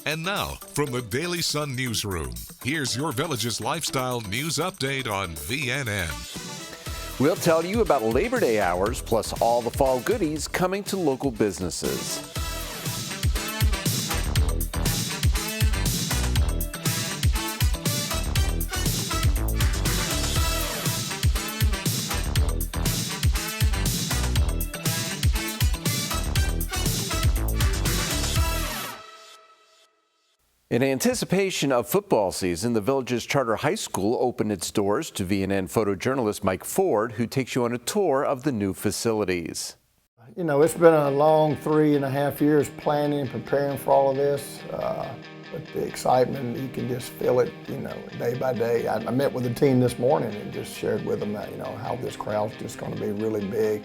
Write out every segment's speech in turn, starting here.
And now, from the Daily Sun Newsroom, here's your village's lifestyle news update on VNN. We'll tell you about Labor Day hours, plus all the fall goodies coming to local businesses. In anticipation of football season, the village's charter high school opened its doors to VNN photojournalist Mike Ford, who takes you on a tour of the new facilities. You know, it's been a long 3.5 years planning and preparing for all of this. But the excitement, you can just feel it, you know, day by day. I met with the team this morning and just shared with them that, you know, how this crowd's just going to be really big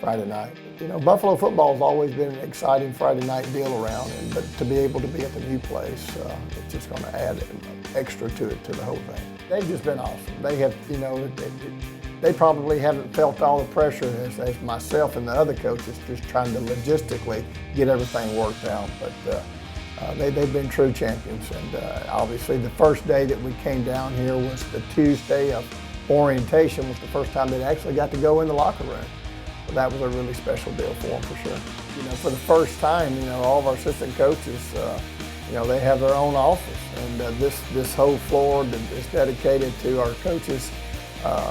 Friday night. You know, Buffalo football has always been an exciting Friday night deal around, but to be able to be at the new place, it's just going to add extra to it, to the whole thing. They've just been awesome. They have, you know, they probably haven't felt all the pressure as myself and the other coaches just trying to logistically get everything worked out. But they've been true champions. And obviously the first day that we came down here was the Tuesday of orientation, was the first time they actually got to go in the locker room. So that was a really special deal for them, for sure. You know, for the first time, you know, all of our assistant coaches, you know, they have their own office, and this whole floor is dedicated to our coaches,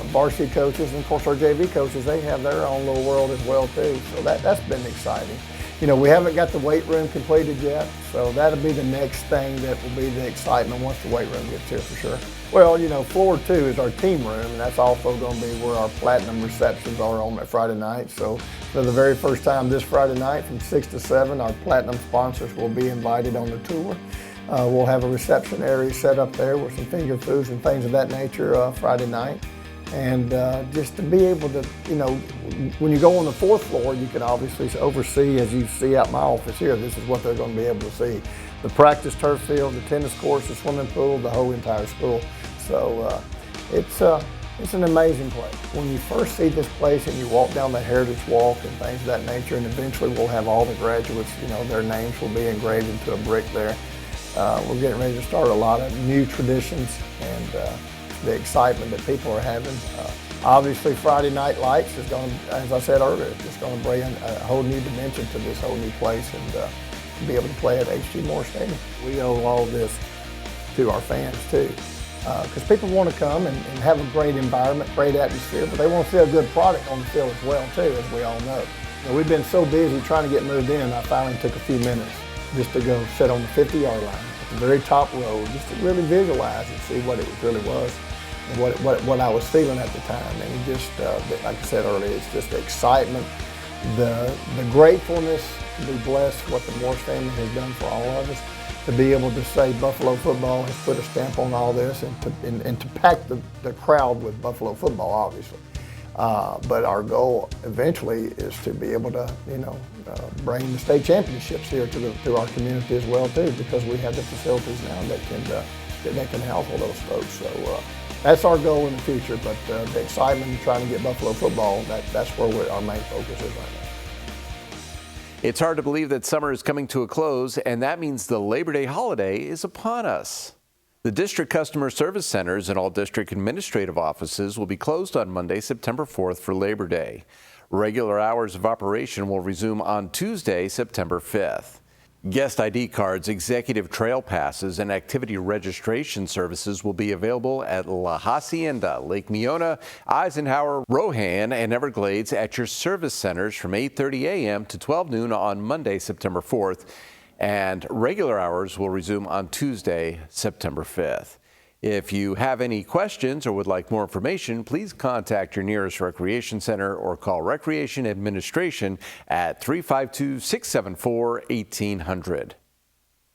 varsity coaches, and of course our JV coaches. They have their own little world as well too. So that's been exciting. You know, we haven't got the weight room completed yet, so that'll be the next thing that will be the excitement once the weight room gets here, for sure. Well, you know, floor 2 is our team room, and that's also going to be where our platinum receptions are on that Friday night. So for the very first time this Friday night from 6 to 7, our platinum sponsors will be invited on the tour. We'll have a reception area set up there with some finger foods and things of that nature Friday night. And just to be able to, you know, when you go on the 4th floor, you can obviously oversee, as you see out my office here, this is what they're going to be able to see. The practice turf field, the tennis courts, the swimming pool, the whole entire school. So it's an amazing place. When you first see this place and you walk down the Heritage Walk and things of that nature, and eventually we'll have all the graduates, you know, their names will be engraved into a brick there. We're getting ready to start a lot of new traditions and the excitement that people are having. Obviously Friday Night Lights is going to, as I said earlier, just going to bring a whole new dimension to this whole new place, and be able to play at H.G. Moore Stadium. We owe all this to our fans too, because people want to come and have a great environment, great atmosphere, but they want to see a good product on the field as well too, as we all know. You know, we've been so busy trying to get moved in, I finally took a few minutes just to go sit on the 50-yard line at the very top row, just to really visualize and see what it really was and what I was feeling at the time. And just, like I said earlier, it's just the excitement, the gratefulness to be blessed what the Morris family has done for all of us, to be able to say Buffalo football has put a stamp on all this, and to pack the crowd with Buffalo football, obviously. But our goal eventually is to be able to, you know, bring the state championships here to our community as well too, because we have the facilities now that can house all those folks. So that's our goal in the future. But the excitement of trying to get Buffalo football, that's where our main focus is right now. It's hard to believe that summer is coming to a close, and that means the Labor Day holiday is upon us. The district customer service centers and all district administrative offices will be closed on Monday, September 4th for Labor Day. Regular hours of operation will resume on Tuesday, September 5th. Guest ID cards, executive trail passes, and activity registration services will be available at La Hacienda, Lake Miona, Eisenhower, Rohan, and Everglades at your service centers from 8:30 a.m. to 12 noon on Monday, September 4th. And regular hours will resume on Tuesday, September 5th. If you have any questions or would like more information, please contact your nearest recreation center or call Recreation Administration at 352-674-1800.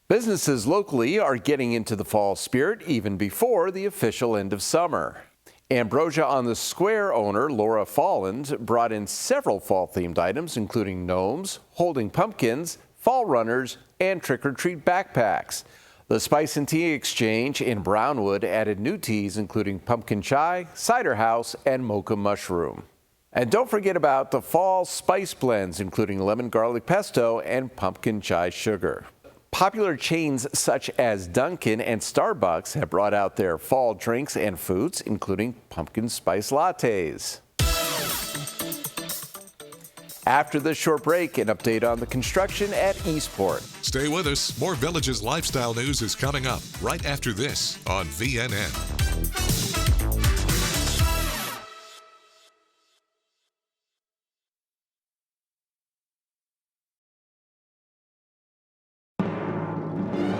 Businesses locally are getting into the fall spirit even before the official end of summer. Ambrosia on the Square owner Laura Fallens brought in several fall-themed items, including gnomes, holding pumpkins, fall runners, and trick-or-treat backpacks. The Spice and Tea Exchange in Brownwood added new teas including pumpkin chai, cider house, and mocha mushroom. And don't forget about the fall spice blends including lemon garlic pesto and pumpkin chai sugar. Popular chains such as Dunkin' and Starbucks have brought out their fall drinks and foods, including pumpkin spice lattes. After this short break, an update on the construction at Eastport. Stay with us. More Villages lifestyle news is coming up right after this on VNN.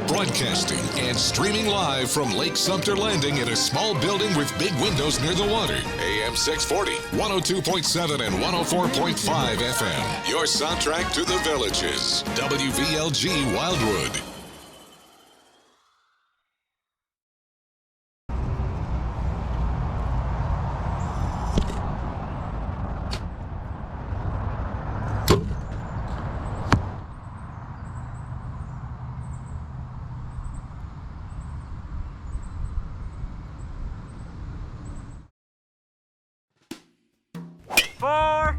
Broadcasting and streaming live from Lake Sumter Landing in a small building with big windows near the water. AM 640, 102.7 and 104.5 FM. Your soundtrack to the Villages. WVLG Wildwood. Four.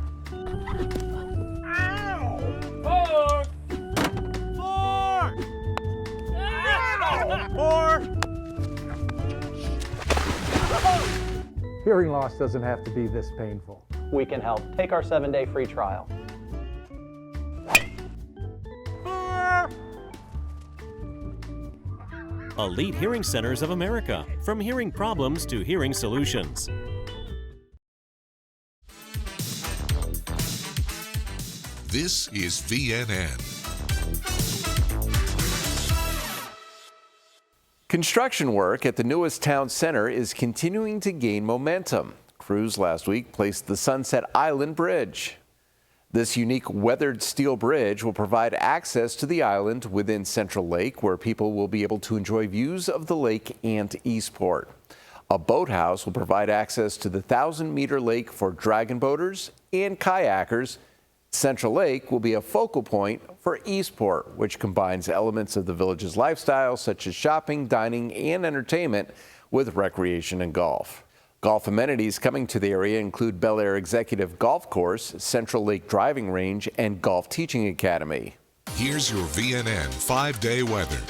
Hearing loss doesn't have to be this painful. We can help. Take our 7-day free trial. Elite Hearing Centers of America. From hearing problems to hearing solutions. This is VNN. Construction work at the newest town center is continuing to gain momentum. Crews last week placed the Sunset Island Bridge. This unique weathered steel bridge will provide access to the island within Central Lake, where people will be able to enjoy views of the lake and Eastport. A boathouse will provide access to the 1,000-meter lake for dragon boaters and kayakers. Central Lake will be a focal point for Eastport, which combines elements of the village's lifestyle, such as shopping, dining, and entertainment, with recreation and golf. Golf amenities coming to the area include Bel Air Executive Golf Course, Central Lake Driving Range, and Golf Teaching Academy. Here's your VNN 5-day weather.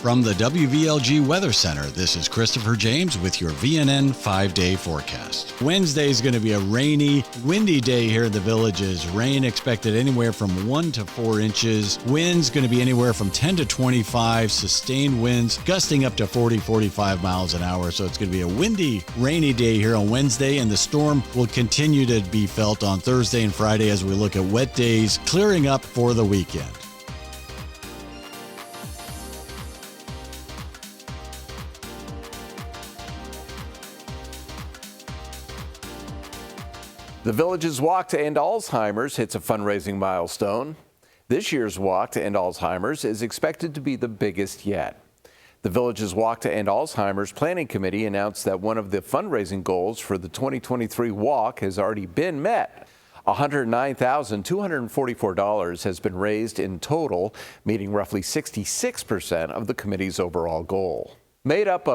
From the WVLG Weather Center, this is Christopher James with your VNN 5-day forecast. Wednesday is going to be a rainy, windy day here in the Villages. Rain expected anywhere from 1 to 4 inches. Winds going to be anywhere from 10 to 25, sustained winds gusting up to 40, 45 miles an hour. So it's going to be a windy, rainy day here on Wednesday, and the storm will continue to be felt on Thursday and Friday as we look at wet days clearing up for the weekend. The Village's Walk to End Alzheimer's hits a fundraising milestone. This year's Walk to End Alzheimer's is expected to be the biggest yet. The Village's Walk to End Alzheimer's Planning Committee announced that one of the fundraising goals for the 2023 walk has already been met. $109,244 has been raised in total, meeting roughly 66% of the committee's overall goal. Made up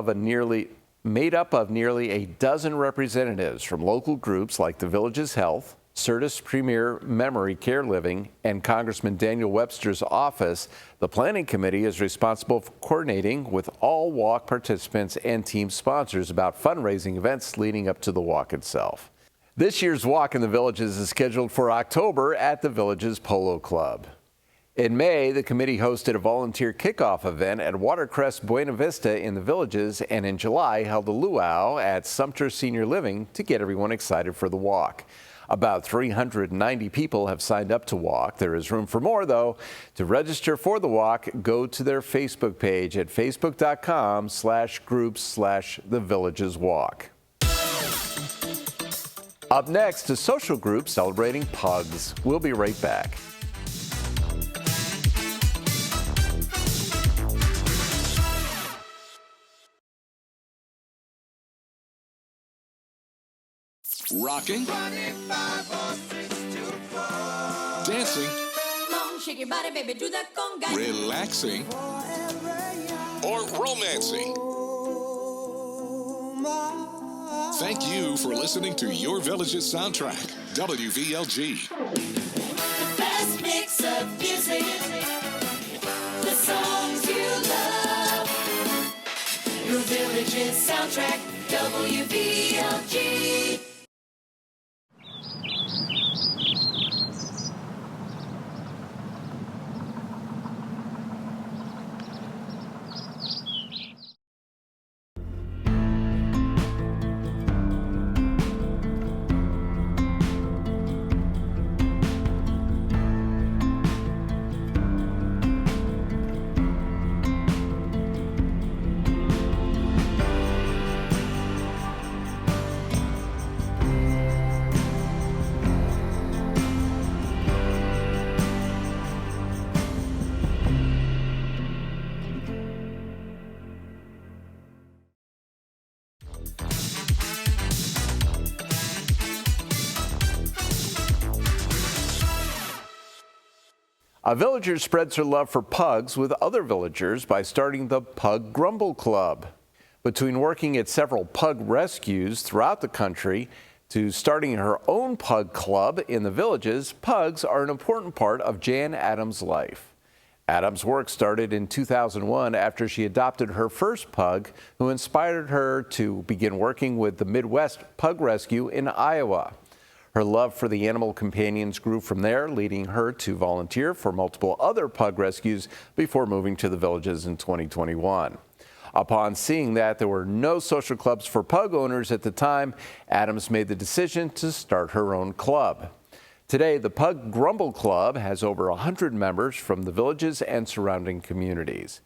of nearly a dozen representatives from local groups like the Villages Health, Certus Premier Memory Care Living, and Congressman Daniel Webster's office, the Planning Committee is responsible for coordinating with all walk participants and team sponsors about fundraising events leading up to the walk itself. This year's walk in the Villages is scheduled for October at the Villages Polo Club. In May, the committee hosted a volunteer kickoff event at Watercrest Buena Vista in the Villages, and in July held a luau at Sumter Senior Living to get everyone excited for the walk. About 390 people have signed up to walk. There is room for more, though. To register for the walk, go to their Facebook page at facebook.com/groups/The Villages Walk. Up next, a social group celebrating pugs. We'll be right back. Rocking, dancing, Shake your body, baby, do that conga. relaxing, or romancing. Thank you for listening to Your Village's soundtrack, WVLG. The best mix of music, the songs Villages soundtrack, WVLG. A villager spreads her love for pugs with other villagers by starting the Pug Grumble Club. Between working at several pug rescues throughout the country to starting her own pug club in the villages, pugs are an important part of Jan Adams' life. Adams' work started in 2001 after she adopted her first pug, who inspired her to begin working with the Midwest Pug Rescue in Iowa. Her love for the animal companions grew from there, leading her to volunteer for multiple other pug rescues before moving to the villages in 2021. Upon seeing that there were no social clubs for pug owners at the time, Adams made the decision to start her own club. Today, the Pug Grumble Club has over 100 members from the villages and surrounding communities.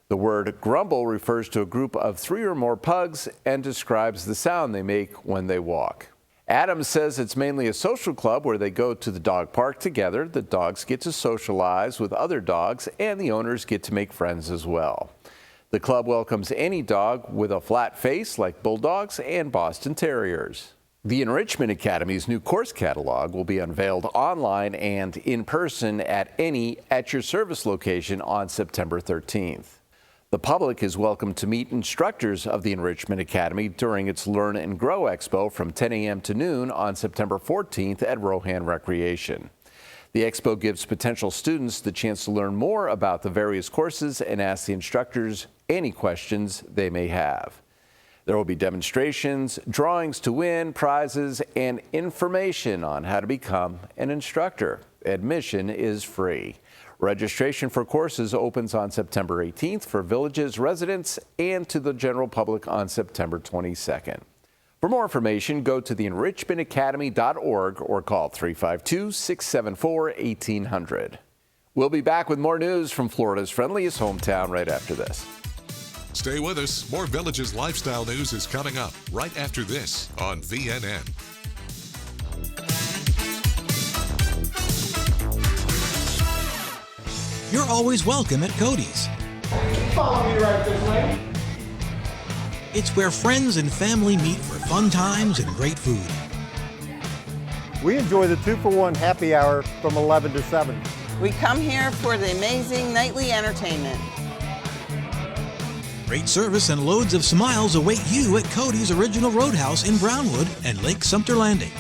The word grumble refers to a group of 3 or more pugs and describes the sound they make when they walk. Adams says it's mainly a social club where they go to the dog park together. The dogs get to socialize with other dogs, and the owners get to make friends as well. The club welcomes any dog with a flat face, like bulldogs and Boston Terriers. The Enrichment Academy's new course catalog will be unveiled online and in person at any At Your Service location on September 13th. The public is welcome to meet instructors of the Enrichment Academy during its Learn and Grow Expo from 10 a.m. to noon on September 14th at Rohan Recreation. The expo gives potential students the chance to learn more about the various courses and ask the instructors any questions they may have. There will be demonstrations, drawings to win, prizes, and information on how to become an instructor. Admission is free. Registration for courses opens on September 18th for villages residents and to the general public on September 22nd. For more information, go to theenrichmentacademy.org or call 352-674-1800. We'll be back with more news from Florida's friendliest hometown right after this. Stay with us. More Villages lifestyle news is coming up right after this on VNN. You're always welcome at Cody's. Follow me right this way. It's where friends and family meet for fun times and great food. We enjoy the 2-for-1 happy hour from 11 to 7. We come here for the amazing nightly entertainment. Great service and loads of smiles await you at Cody's Original Roadhouse in Brownwood and Lake Sumter Landing.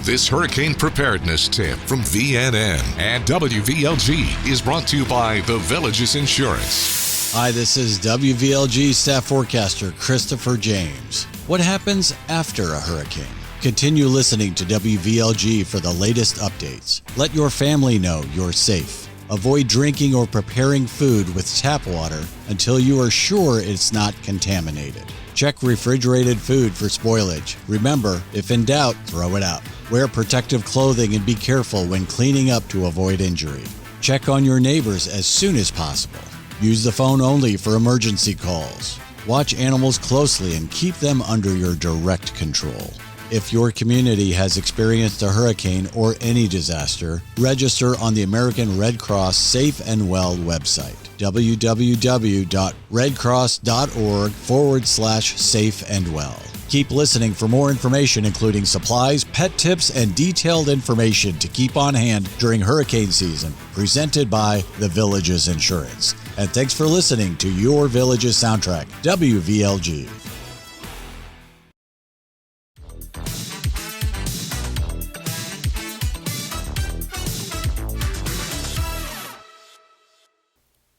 This hurricane preparedness tip from VNN and WVLG is brought to you by The Villages Insurance. Hi, this is WVLG staff forecaster Christopher James. What happens after a hurricane? Continue listening to WVLG for the latest updates. Let your family know you're safe. Avoid drinking or preparing food with tap water until you are sure it's not contaminated. Check refrigerated food for spoilage. Remember, if in doubt, throw it out. Wear protective clothing and be careful when cleaning up to avoid injury. Check on your neighbors as soon as possible. Use the phone only for emergency calls. Watch animals closely and keep them under your direct control. If your community has experienced a hurricane or any disaster, register on the American Red Cross Safe and Well website, www.redcross.org/safe-and-well. Keep listening for more information, including supplies, pet tips, and detailed information to keep on hand during hurricane season, presented by The Villages Insurance. And thanks for listening to Your Village's Soundtrack, WVLG.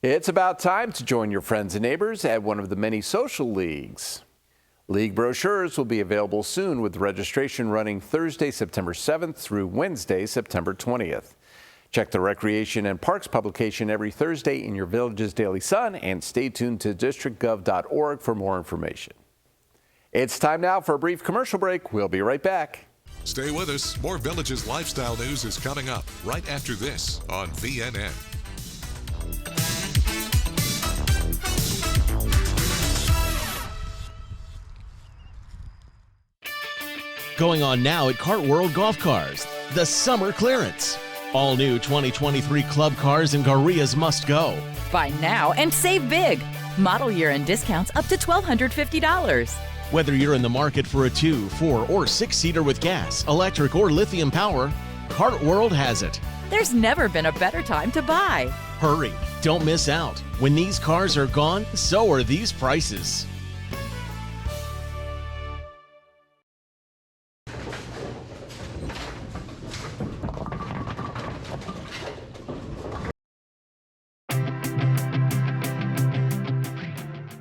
It's about time to join your friends and neighbors at one of the many social leagues. League brochures will be available soon, with registration running Thursday, September 7th through Wednesday, September 20th. Check the Recreation and Parks publication every Thursday in your Village's Daily Sun, and stay tuned to districtgov.org for more information. It's time now for a brief commercial break. We'll be right back. Stay with us. More Village's lifestyle news is coming up right after this on VNN. Going on now at Kart World Golf Cars, the summer clearance. All new 2023 club cars and Garias must go. Buy now and save big. Model year and discounts up to $1,250. Whether you're in the market for a 2, 4, or 6-seater with gas, electric, or lithium power, Kart World has it. There's never been a better time to buy. Hurry, don't miss out. When these cars are gone, so are these prices.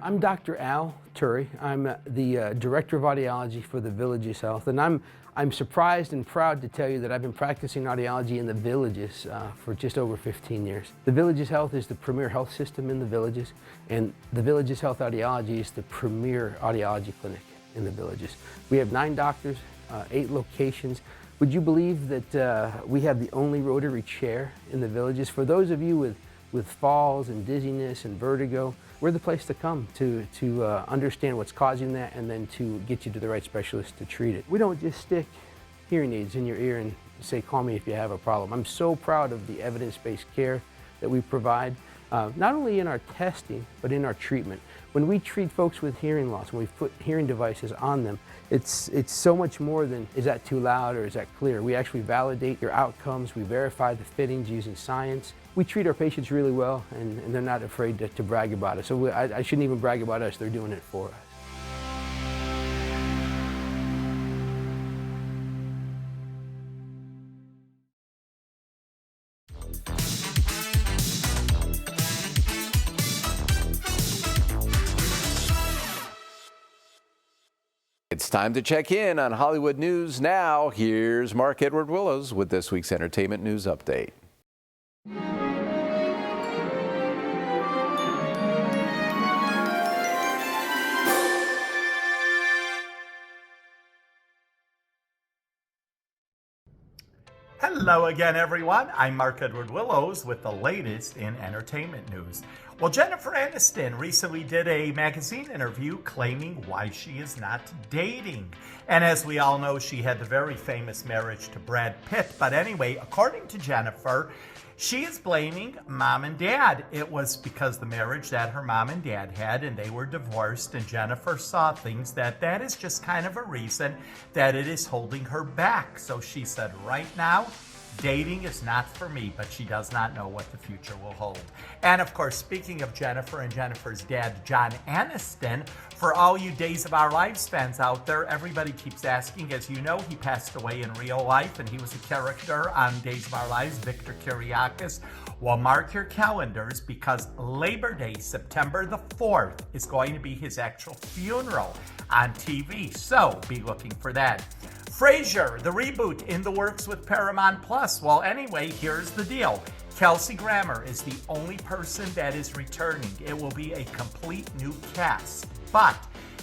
I'm Dr. Al Turry. I'm the Director of Audiology for the Villages Health, and I'm surprised and proud to tell you that I've been practicing audiology in the Villages for just over 15 years. The Villages Health is the premier health system in the Villages, and the Villages Health Audiology is the premier audiology clinic in the Villages. We have 9 doctors, 8 locations. Would you believe that we have the only rotary chair in the Villages? For those of you with falls and dizziness and vertigo, we're the place to come to understand what's causing that, and then to get you to the right specialist to treat it. We don't just stick hearing aids in your ear and say, call me if you have a problem. I'm so proud of the evidence-based care that we provide, not only in our testing, but in our treatment. When we treat folks with hearing loss, when we put hearing devices on them, it's so much more than, is that too loud or is that clear? We actually validate your outcomes. We verify the fittings using science. We treat our patients really well, and they're not afraid to brag about it. So I shouldn't even brag about us. They're doing it for us. It's time to check in on Hollywood news now. Here's Mark Edward Willows with this week's entertainment news update. Hello again, everyone. I'm Mark Edward Willows with the latest in entertainment news. Well, Jennifer Aniston recently did a magazine interview claiming why she is not dating. And as we all know, she had the very famous marriage to Brad Pitt. But anyway, according to Jennifer, she is blaming mom and dad. It was because the marriage that her mom and dad had, and they were divorced, and Jennifer saw things that is just kind of a reason that it is holding her back. So she said, right now, dating is not for me, but she does not know what the future will hold. And of course, speaking of Jennifer and Jennifer's dad, John Aniston, for all you Days of Our Lives fans out there, everybody keeps asking. As you know, he passed away in real life, and he was a character on Days of Our Lives, Victor Kiriakis. Well, mark your calendars, because Labor Day, September the 4th, is going to be his actual funeral on TV. So be looking for that. Frasier, the reboot in the works with Paramount Plus. Well, anyway, here's the deal. Kelsey Grammer is the only person that is returning. It will be a complete new cast, but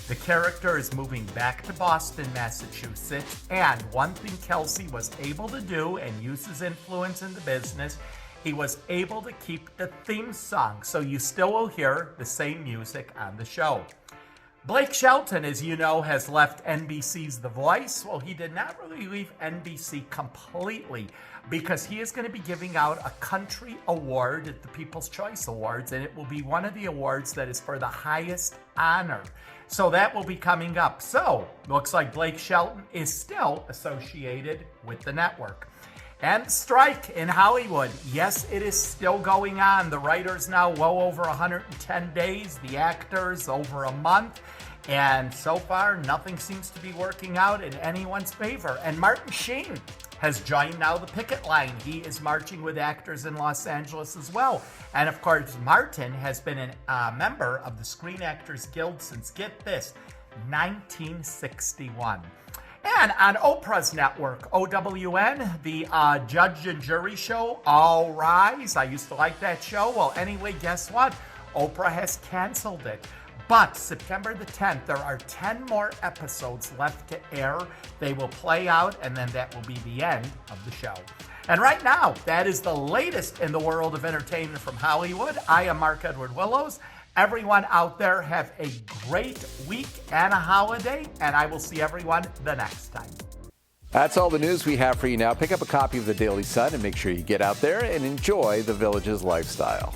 the character is moving back to Boston, Massachusetts, and one thing Kelsey was able to do, and use his influence in the business, he was able to keep the theme song, so you still will hear the same music on the show. Blake Shelton, as you know, has left NBC's The Voice. Well, he did not really leave NBC completely, because he is going to be giving out a country award at the People's Choice Awards, and it will be one of the awards that is for the highest honor. So that will be coming up. So, looks like Blake Shelton is still associated with the network. And the strike in Hollywood. Yes, it is still going on. The writers now well over 110 days, the actors over a month. And so far, nothing seems to be working out in anyone's favor. And Martin Sheen has joined now the picket line. He is marching with actors in Los Angeles as well. And of course, Martin has been a member of the Screen Actors Guild since, get this, 1961. And on Oprah's network, OWN, the Judge and Jury show, All Rise. I used to like that show. Well, anyway, guess what? Oprah has canceled it. But September the 10th, there are 10 more episodes left to air. They will play out, and then that will be the end of the show. And right now, that is the latest in the world of entertainment from Hollywood. I am Mark Edward Willows. Everyone out there have a great week and a holiday, and I will see everyone the next time. That's all the news we have for you now. Pick up a copy of the Daily Sun and make sure you get out there and enjoy the Village's lifestyle.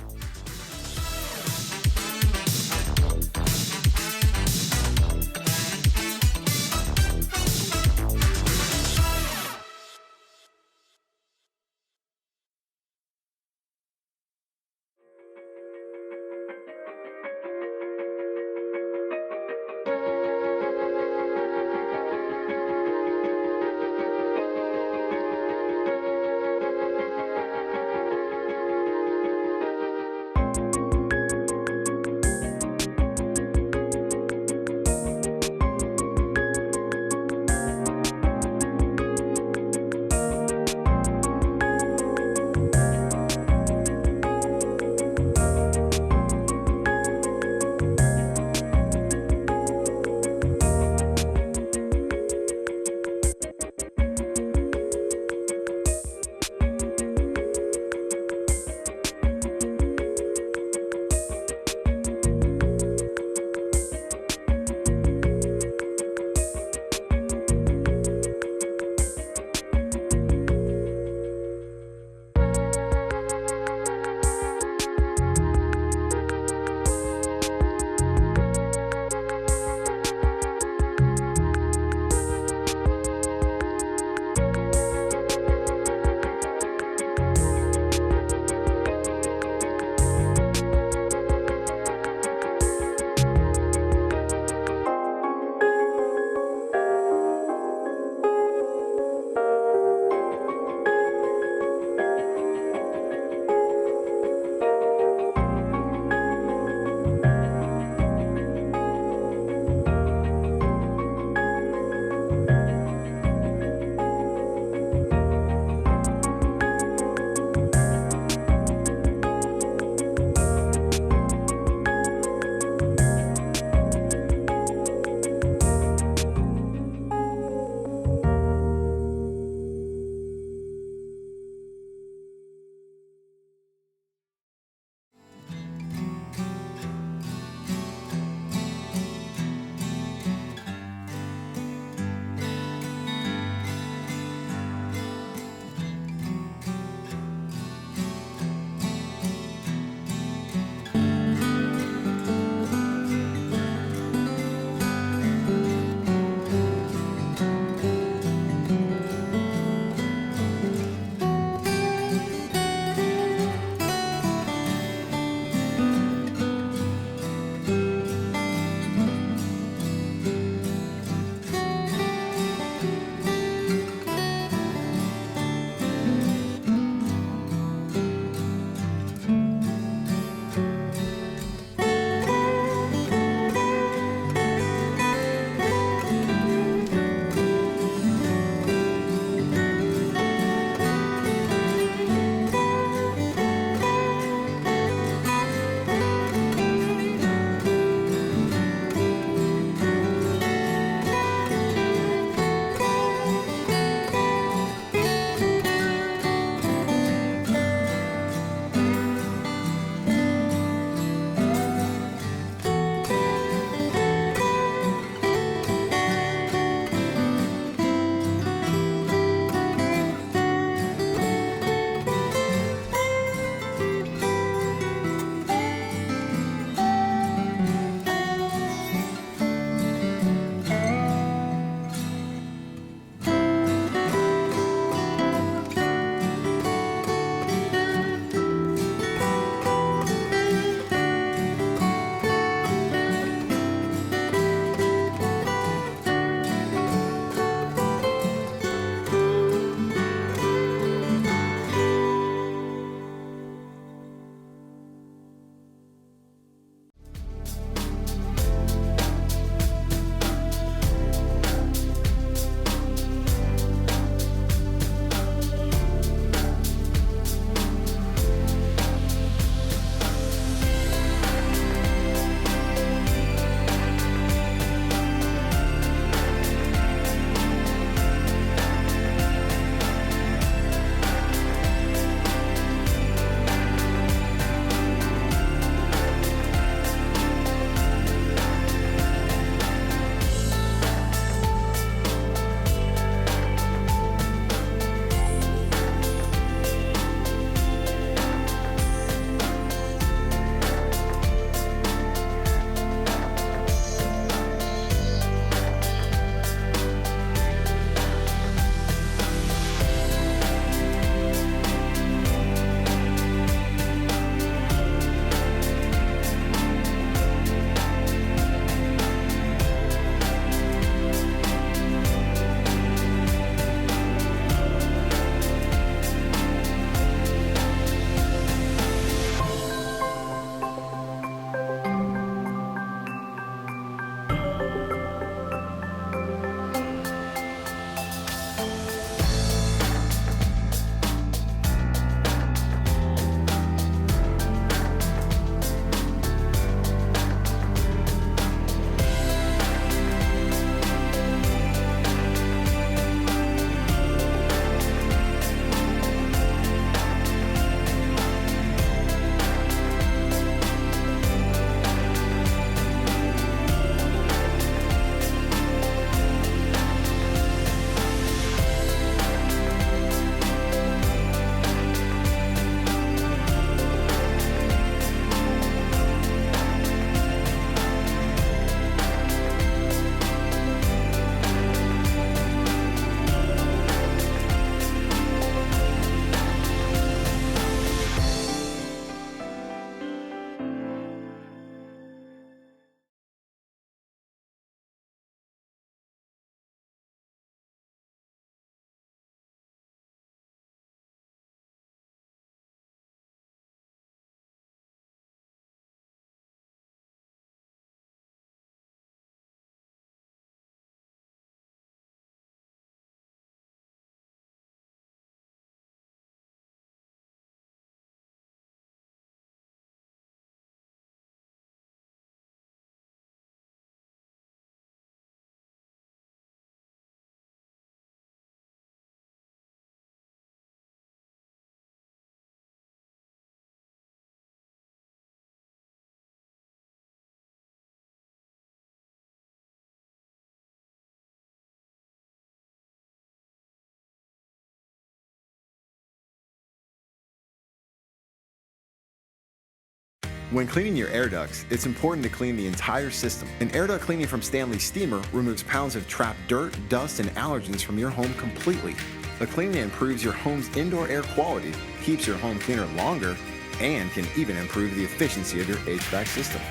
When cleaning your air ducts, it's important to clean the entire system. An air duct cleaning from Stanley Steamer removes pounds of trapped dirt, dust, and allergens from your home completely. A cleaning that improves your home's indoor air quality, keeps your home cleaner longer, and can even improve the efficiency of your HVAC system.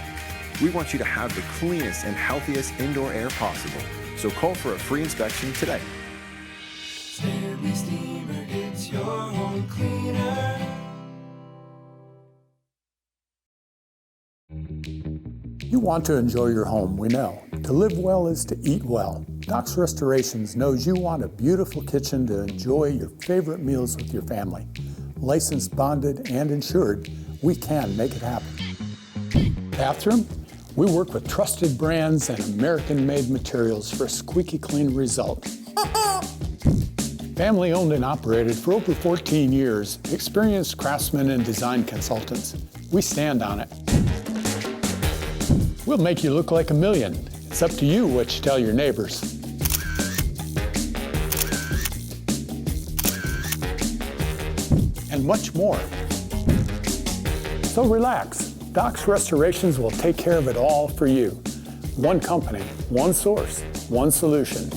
We want you to have the cleanest and healthiest indoor air possible. So call for a free inspection today. Stanley Steamer gets your home cleaner. You want to enjoy your home, we know. To live well is to eat well. Doc's Restorations knows you want a beautiful kitchen to enjoy your favorite meals with your family. Licensed, bonded, and insured, we can make it happen. Bathroom? We work with trusted brands and American-made materials for a squeaky clean result. Family owned and operated for over 14 years, experienced craftsmen and design consultants. We stand on it. We'll make you look like a million. It's up to you what you tell your neighbors. And much more. So relax. Doc's Restorations will take care of it all for you. One company, one source, one solution.